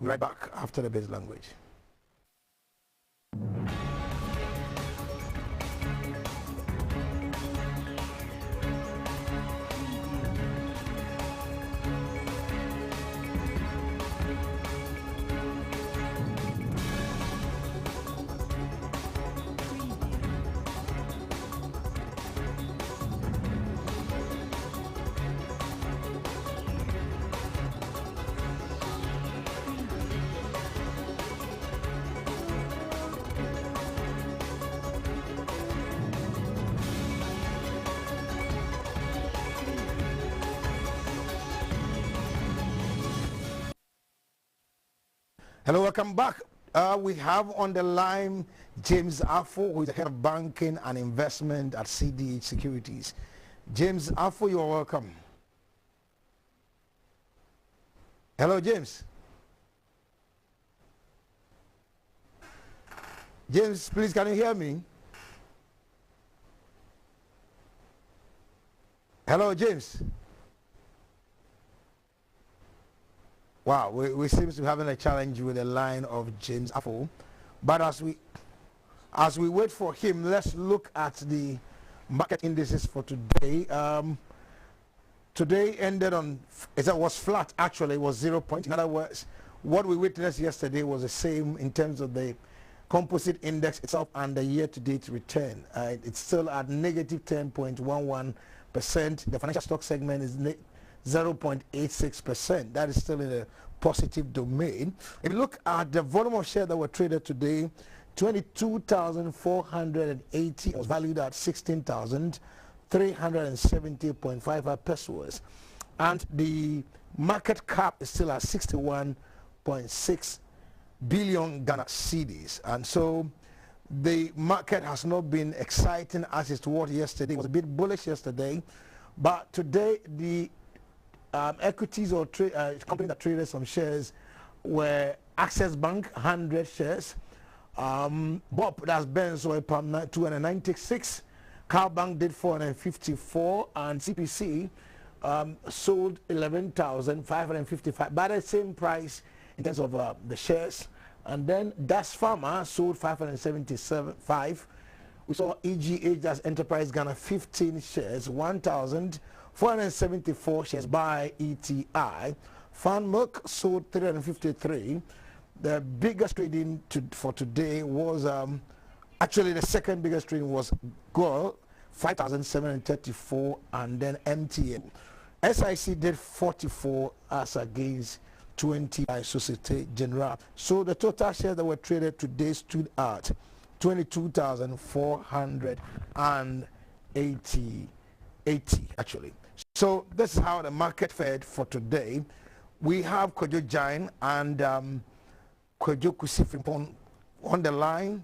We'll be right back after the base language. Hello, welcome back. We have on the line James Afo, who is the head of banking and investment at CDH Securities. James Afo, you are welcome. Hello, James. James, please, can you hear me? Hello, James. Wow, we seem to be having a challenge with the line of James Afo. But as we wait for him, let's look at the market indices for today. Today ended on, it was flat actually, it was 0 point. In other words, what we witnessed yesterday was the same in terms of the composite index itself and the year-to-date return. It's still at negative 10.11%. The financial stock segment is 0.86%. That is still in a positive domain. If you look at the volume of shares that were traded today, 22,480 was valued at 16,370.55 pesos, and the market cap is still at 61.6 billion Ghana cedis. And so the market has not been exciting as it was yesterday. It was a bit bullish yesterday, but today the equities or companies that traded some shares were Access Bank 100 shares, Bob, that's Benz oil palm 296, Car Bank did 454, and CPC sold 11,555 by the same price in terms of the shares. And then Das Pharma sold 575. We saw EGH, that's Enterprise Ghana, 15 shares, 1,474 shares by ETI. Fan Milk sold 353. The biggest trading for today was actually the second biggest trading was Gold, 5,734, and then MTN. SIC did 44 as against 20 by Societe Generale. So the total shares that were traded today stood at 22,480 actually. So this is how the market fared for today. We have Kojo Jain and Kojo Kusifrimpon on the line.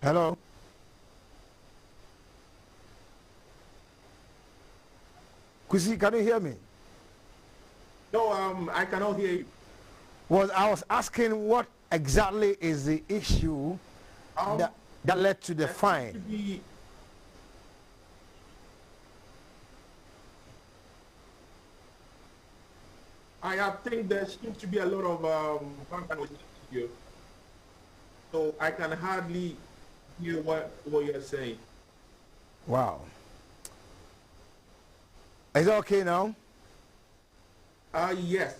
Hello? Kusi, can you hear me? No, I cannot hear you. Well, I was asking what exactly is the issue Um, that led to the there seems fine? to be, I think there seems to be a lot of background noise here, so I can hardly hear what you're saying. Wow. Is it okay now? Yes,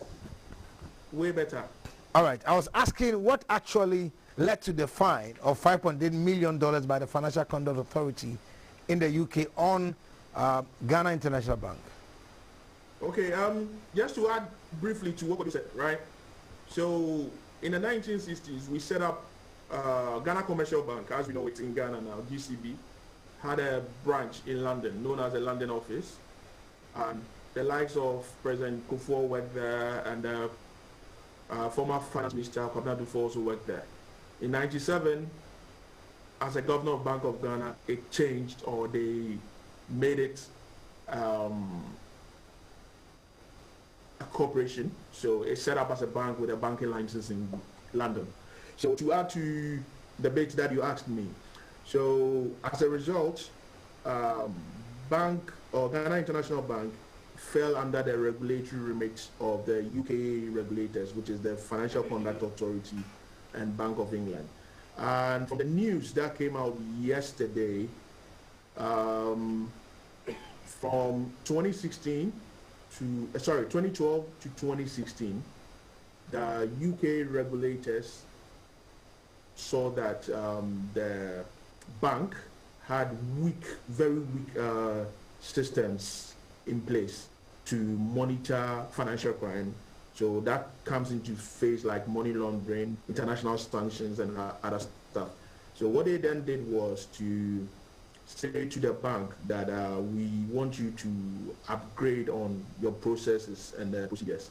way better. All right. I was asking what actually led to the fine of $5.8 million by the Financial Conduct Authority in the UK on Ghana International Bank. Okay, just to add briefly to what you said, right? So in the 1960s, we set up Ghana Commercial Bank, as we know it in Ghana now, GCB, had a branch in London, known as the London office. And the likes of President Kufuor worked there, and former Finance Minister Kwabena Dufo also worked there. In 97, as a governor of Bank of Ghana, it changed, or they made it um, a corporation. So it's set up as a bank with a banking license in London. So to add to the bit that you asked me, so as a result, um, bank or Ghana International Bank fell under the regulatory remit of the UK regulators, which is the Financial Conduct Authority and Bank of England. And from the news that came out yesterday, um, from 2016 to, 2012 to 2016, the UK regulators saw that the bank had weak, very weak systems in place to monitor financial crime. So that comes into phase like money laundering, international sanctions, and other stuff. So what they then did was to say to the bank that we want you to upgrade on your processes and procedures.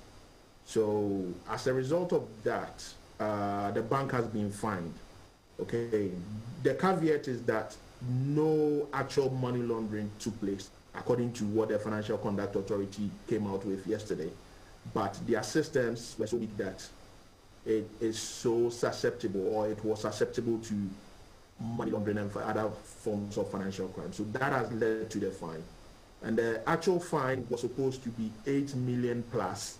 So as a result of that, the bank has been fined. Okay, the caveat is that no actual money laundering took place, according to what the Financial Conduct Authority came out with yesterday. But their systems were so weak that it is so susceptible, or it was susceptible to money laundering and for other forms of financial crime. So that has led to the fine. And the actual fine was supposed to be 8 million plus,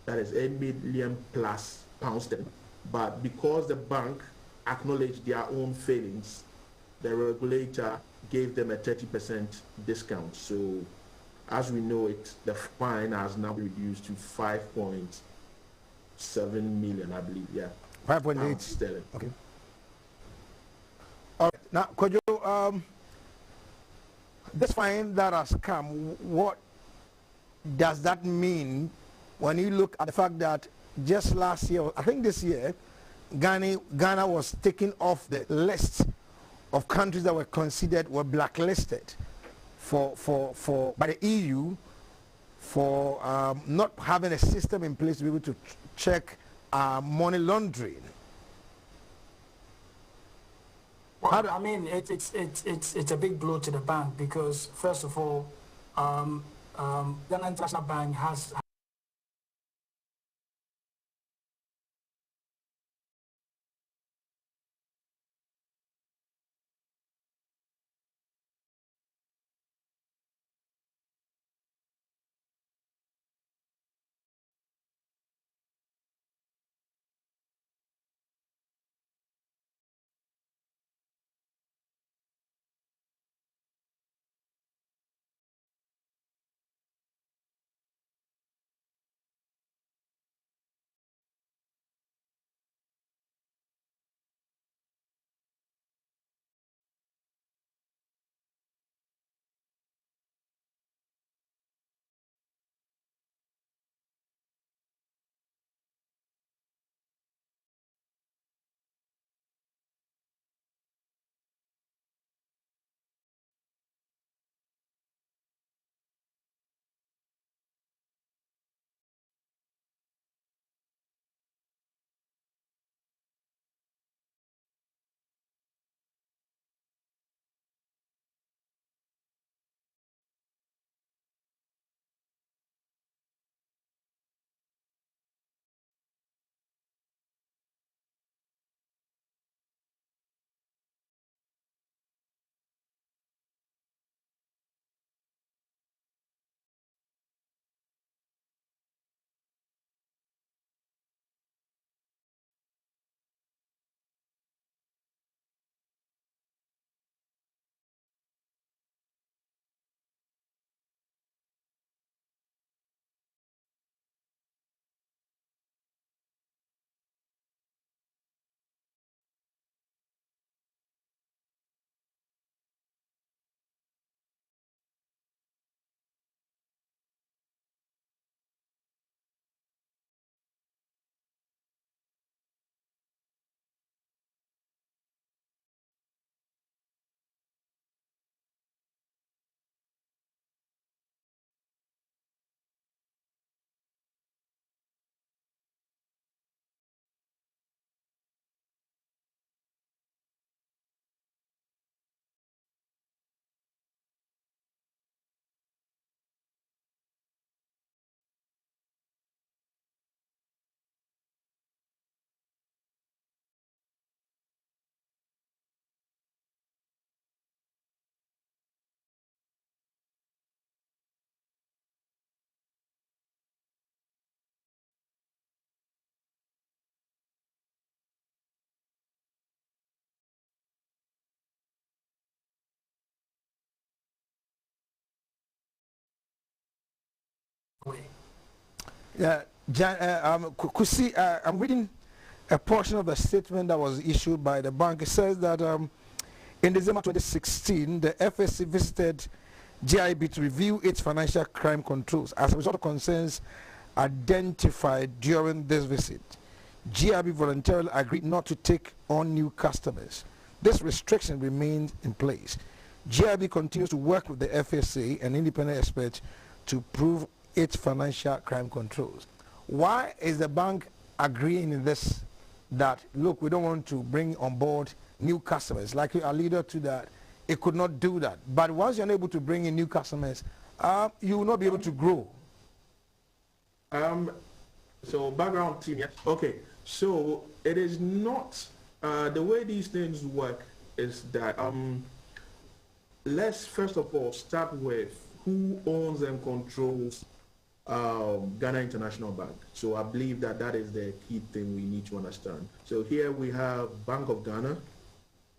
that is 8 million plus pounds sterling. But because the bank acknowledged their own failings, the regulator gave them a 30% discount. So as we know it, the fine has now reduced to 5.7 million, I believe, yeah. 5.8 sterling. Okay. All right. Now, could you, this fine that has come, what does that mean when you look at the fact that just last year, I think this year, Ghana was taken off the list of countries that were considered were blacklisted by the EU for not having a system in place to be able to check money laundering. Well, I mean, it's a big blow to the bank because first of all, Ghana International Bank has Yeah, Kusi, I'm reading a portion of the statement that was issued by the bank. It says that in December 2016, the FSC visited GIB to review its financial crime controls. As a result of concerns identified during this visit, GIB voluntarily agreed not to take on new customers. This restriction remains in place. GIB continues to work with the FSC and independent experts to prove its financial crime controls. Why is the bank agreeing in this, that look, we don't want to bring on board new customers? Like you alluded to that, it could not do that. But once you're unable to bring in new customers, you will not be able to grow. So background team, yes. Okay, so it is not, the way these things work is that, let's first of all start with who owns and controls Ghana International Bank. So I believe that that is the key thing we need to understand. So here we have Bank of Ghana,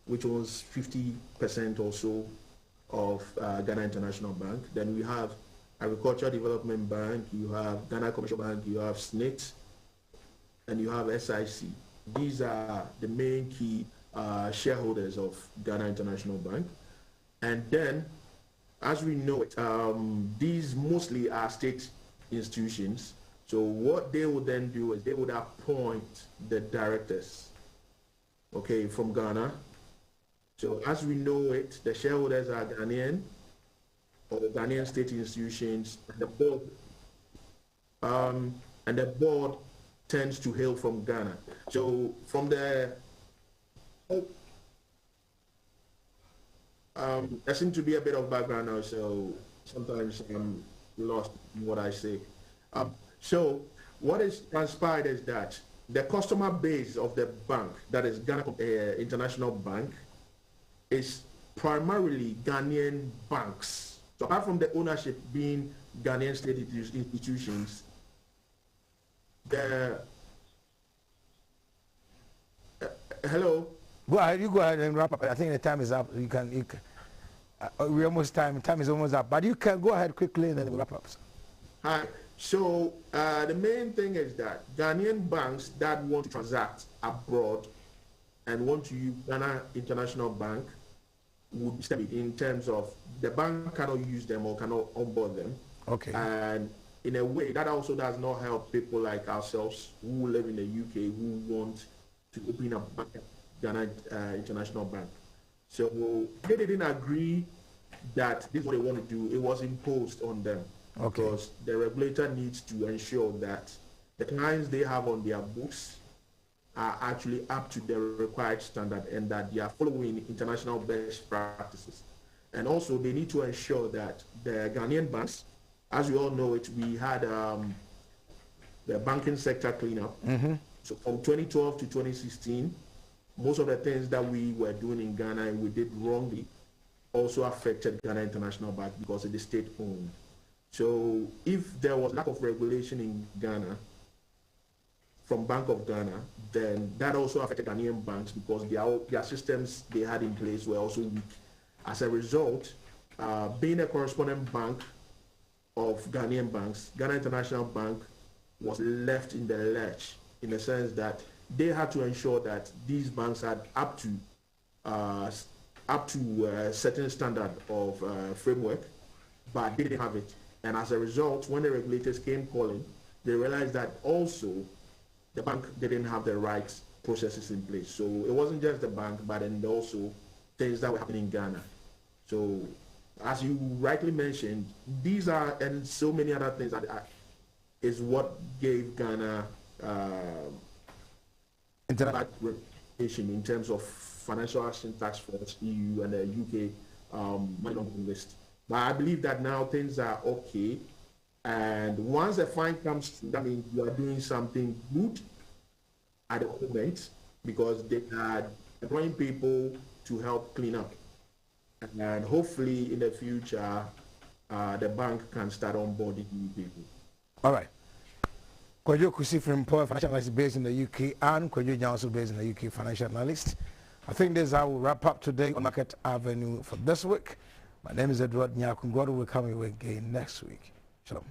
which owns 50% or so of Ghana International Bank. Then we have Agricultural Development Bank, you have Ghana Commercial Bank, you have SNIT, and you have SIC. These are the main key shareholders of Ghana International Bank. And then, as we know it, these mostly are state institutions. So what they would then do is they would appoint the directors, okay, from Ghana. So as we know it, the shareholders are Ghanaian, or the Ghanaian state institutions, and the board tends to hail from Ghana. So from the there seems to be a bit of background now, so sometimes I'm lost in what I say. So what is transpired is that the customer base of the bank, that is Ghana International Bank, is primarily Ghanaian banks. So apart from the ownership being Ghanaian state institutions, the hello. Go ahead. You go ahead and wrap up. I think the time is up. You can we're almost time. Time is almost up. But you can go ahead quickly and then wrap up. Hi. So the main thing is that Ghanaian banks that want to transact abroad and want to use Ghana International Bank would step in terms of the bank cannot use them or cannot onboard them. Okay. And in a way, that also does not help people like ourselves who live in the UK who want to open a bank, Ghana International Bank. So they didn't agree that this is what they want to do. It was imposed on them. Okay. Because the regulator needs to ensure that the clients they have on their books are actually up to the required standard and that they are following international best practices. And also they need to ensure that the Ghanaian banks, as we all know it, we had the banking sector cleanup. So from 2012 to 2016, most of the things that we were doing in Ghana and we did wrongly also affected Ghana International Bank because it is state-owned. So if there was lack of regulation in Ghana from Bank of Ghana, then that also affected Ghanaian banks because their systems they had in place were also weak. As a result, being a correspondent bank of Ghanaian banks, Ghana International Bank was left in the lurch in the sense that they had to ensure that these banks had up to a certain standard of framework, but they didn't have it. And as a result, when the regulators came calling, they realized that also the bank didn't have the right processes in place. So it wasn't just the bank, but then also things that were happening in Ghana. So as you rightly mentioned, these are, and so many other things that is what gave Ghana bad reputation in terms of Financial Action Task Force, EU, and the UK money laundering list. But I believe that now things are okay. And once a fine comes through, that means you are doing something good at the moment because they are employing people to help clean up. And hopefully in the future, the bank can start onboarding new people. All right. Kojo Kusi from Power Financial Analyst based in the UK and Kojo Johnson based in the UK Financial Analyst. I think this is how we'll wrap up today on Market Avenue for this week. My name is Edward Nyakun. God will come your way again next week. Shalom.